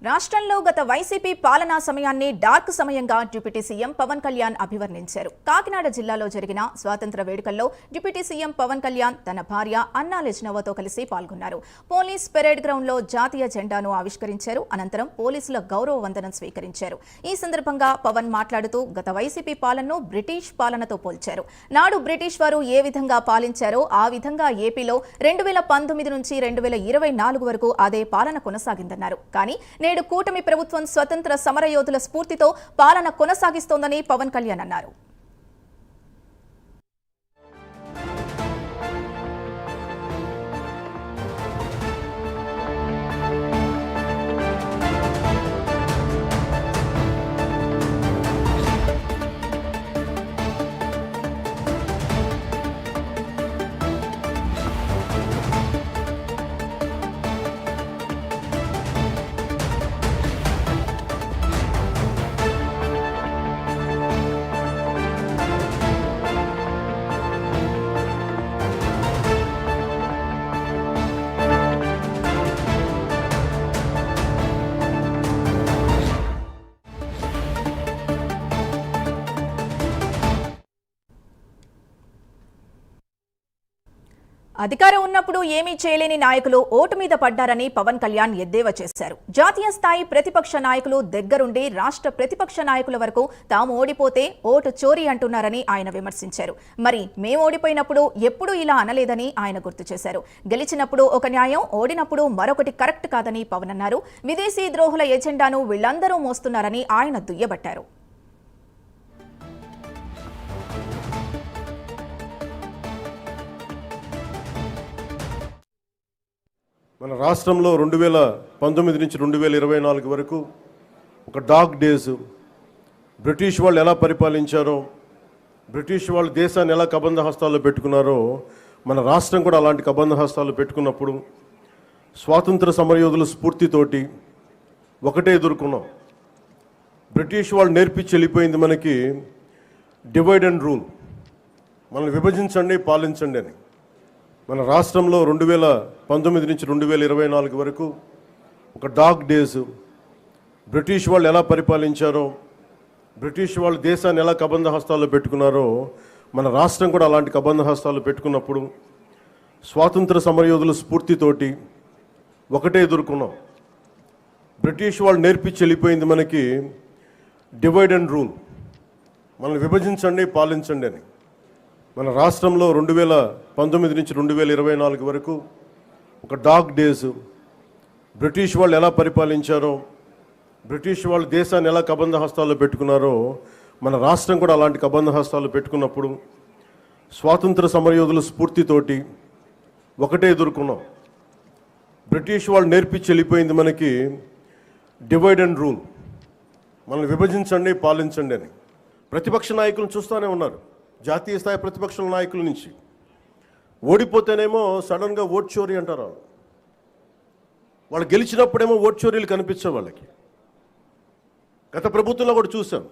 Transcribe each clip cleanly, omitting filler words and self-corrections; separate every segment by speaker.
Speaker 1: రాష్ట్రంలో గత వైసీపీ పాలనా సమయాన్ని డార్క్ సమయంగా డిప్యూటీ సీఎం పవన్ కళ్యాణ్ అభివర్ణించారు. కాకినాడ జిల్లాలో జరిగిన స్వాతంత్ర వేడుకల్లో డిప్యూటీ సీఎం పవన్ కళ్యాణ్ తన భార్య అన్నా లెజ్నోవాతో కలిసి పాల్గొన్నారు. పోలీస్ పెరేడ్ గ్రౌండ్ లో జాతీయ జెండాను ఆవిష్కరించారు. అనంతరం పోలీసుల గౌరవ వందనం స్వీకరించారు. ఈ సందర్భంగా పవన్ మాట్లాడుతూ గత వైసీపీ పాలనను బ్రిటిష్ పాలనతో పోల్చారు. నాడు బ్రిటిష్ వారు ఏ విధంగా పాలించారో ఆ విధంగా ఏపీలో 2019 నుంచి 2024 వరకు అదే పాలన కొనసాగిందన్నారు. కానీ నేడు కూటమి ప్రభుత్వం స్వతంత్ర సమరయోధుల స్ఫూర్తితో పాలన కొనసాగిస్తోందని పవన్ కళ్యాణ్ అన్నారు. అధికారం ఉన్నప్పుడు ఏమీ చేయలేని నాయకులు ఓటు మీద పడ్డారని పవన్ కళ్యాణ్ ఎద్దేవా చేశారు. జాతీయ స్థాయి ప్రతిపక్ష నాయకులు దగ్గరుండి రాష్ట్ర ప్రతిపక్ష నాయకుల వరకు తాము ఓడిపోతే ఓటు చోరీ అంటున్నారని ఆయన విమర్శించారు. మరి మేము ఓడిపోయినప్పుడు ఎప్పుడూ ఇలా అనలేదని ఆయన గుర్తు చేశారు. గెలిచినప్పుడు ఒక న్యాయం, ఓడినప్పుడు మరొకటి కరెక్ట్ కాదని పవన్ అన్నారు. విదేశీ ద్రోహుల ఎజెండాను వీళ్లందరూ మోస్తున్నారని ఆయన దుయ్యబట్టారు.
Speaker 2: మన రాష్ట్రంలో 2019 నుంచి 2024 వరకు ఒక డార్క్ డేస్. బ్రిటిష్ వాళ్ళు ఎలా పరిపాలించారో, బ్రిటిష్ వాళ్ళు దేశాన్ని ఎలా కబంధ హస్తాల్లో పెట్టుకున్నారో మన రాష్ట్రం కూడా అలాంటి కబంధ హస్తాల్లో పెట్టుకున్నప్పుడు స్వాతంత్ర సమరయోధుల స్ఫూర్తితోటి ఒకటే ఎదుర్కొన్నాం. బ్రిటిష్ వాళ్ళు నేర్పించి వెళ్ళిపోయింది మనకి డివైడ్ అండ్ రూల్, మనల్ని విభజించండి పాలించండి అని. మన రాష్ట్రంలో 2019 నుంచి 2024 వరకు ఒక డార్క్ డేస్. బ్రిటిష్ వాళ్ళు ఎలా పరిపాలించారో, బ్రిటిష్ వాళ్ళు దేశాన్ని ఎలా కబంధ హస్తాల్లో పెట్టుకున్నారో మన రాష్ట్రం కూడా అలాంటి కబంధ హస్తాల్లో పెట్టుకున్నప్పుడు స్వాతంత్ర సమరయోధుల స్ఫూర్తితోటి ఒకటే ఎదుర్కొన్నాం. బ్రిటిష్ వాళ్ళు నేర్పించి వెళ్ళిపోయింది మనకి డివైడ్ అండ్ రూల్, మనల్ని విభజించండి పాలించండి అని. మన రాష్ట్రంలో 2019 నుంచి 2024 వరకు ఒక డార్క్ డేస్. బ్రిటిష్ వాళ్ళు ఎలా పరిపాలించారో, బ్రిటిష్ వాళ్ళు దేశాన్ని ఎలా కబంధ హస్తాల్లో పెట్టుకున్నారో మన రాష్ట్రం కూడా అలాంటి కబంధ హస్తాల్లో పెట్టుకున్నప్పుడు స్వాతంత్ర సమరయోధుల స్ఫూర్తితోటి ఒకటే ఎదుర్కొన్నాం. బ్రిటిష్ వాళ్ళు నేర్పించి వెళ్ళిపోయింది మనకి డివైడ్ అండ్ రూల్, మనల్ని విభజించండి పాలించండి అని. ప్రతిపక్ష నాయకులను చూస్తూనే ఉన్నారు. జాతీయ స్థాయి ప్రతిపక్ష నాయకుల నుంచి ఓడిపోతేనేమో సడన్గా ఓట్ చోరీ అంటారు. వాళ్ళు గెలిచినప్పుడేమో ఓట్ చోరీలు కనిపించే వాళ్ళకి. గత ప్రభుత్వంలో కూడా చూసాం.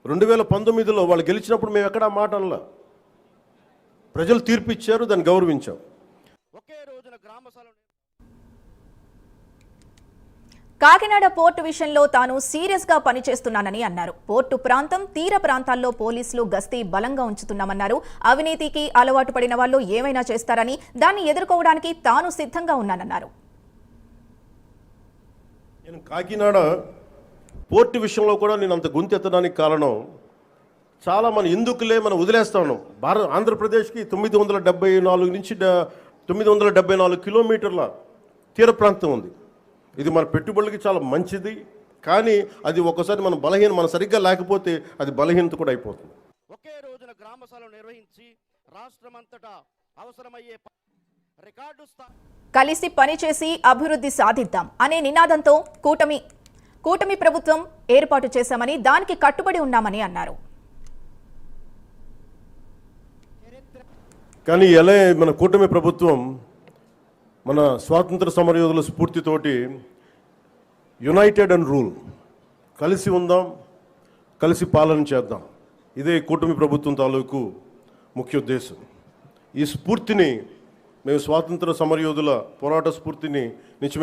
Speaker 2: 2019లో వాళ్ళు గెలిచినప్పుడు మేము ఎక్కడా మాట అనలా. ప్రజలు తీర్పు ఇచ్చారు, దాన్ని గౌరవించాం.
Speaker 3: ఒకే రోజున గ్రామసభలో
Speaker 1: కాకినాడ పోర్టు విషయంలో తాను సీరియస్ గా పనిచేస్తున్నానని అన్నారు. పోర్టు ప్రాంతం, తీర ప్రాంతాల్లో పోలీసులు గస్తీ బలంగా ఉంచుతున్నామన్నారు. అవినీతికి అలవాటు పడిన వాళ్ళు ఏమైనా చేస్తారని, దాన్ని ఎదుర్కోవడానికి తాను సిద్ధంగా ఉన్నానన్నారు.
Speaker 2: నేను కాకినాడ పోర్టు విషయంలో కూడా నేను అంత గొంతెత్తడానికి కారణం, చాలా ఎందుకులే మనం వదిలేస్తాను. ఆంధ్రప్రదేశ్కి 974 నుంచి 974 కిలోమీటర్ల తీర ప్రాంతం ఉంది. ఇది మన పెట్టుబడులకి చాలా మంచిది. కానీ అది ఒక్కసారి మన సరిగ్గా లేకపోతే అది బలహీనత కూడా అయిపోతుంది.
Speaker 3: ఒకే రోజున గ్రామసభలు నిర్వహించి రాష్ట్రమంతటా అవసరమయ్యే రికార్డు
Speaker 1: కలిసి పనిచేసి అభివృద్ధి సాధిద్దాం అనే నినాదంతో కూటమి ప్రభుత్వం ఏర్పాటు చేశామని, దానికి కట్టుబడి ఉన్నామని అన్నారు.
Speaker 2: కానీ ఎలా మన కూటమి ప్రభుత్వం మన స్వాతంత్ర సమరయోధుల స్ఫూర్తితోటి యునైటెడ్ అండ్ రూల్, కలిసి ఉందాం, కలిసి పాలన చేద్దాం, ఇదే కూటమి ప్రభుత్వం తాలూకు ముఖ్య ఉద్దేశం. ఈ స్ఫూర్తిని మేము స్వాతంత్ర సమరయోధుల పోరాట స్ఫూర్తిని నుంచి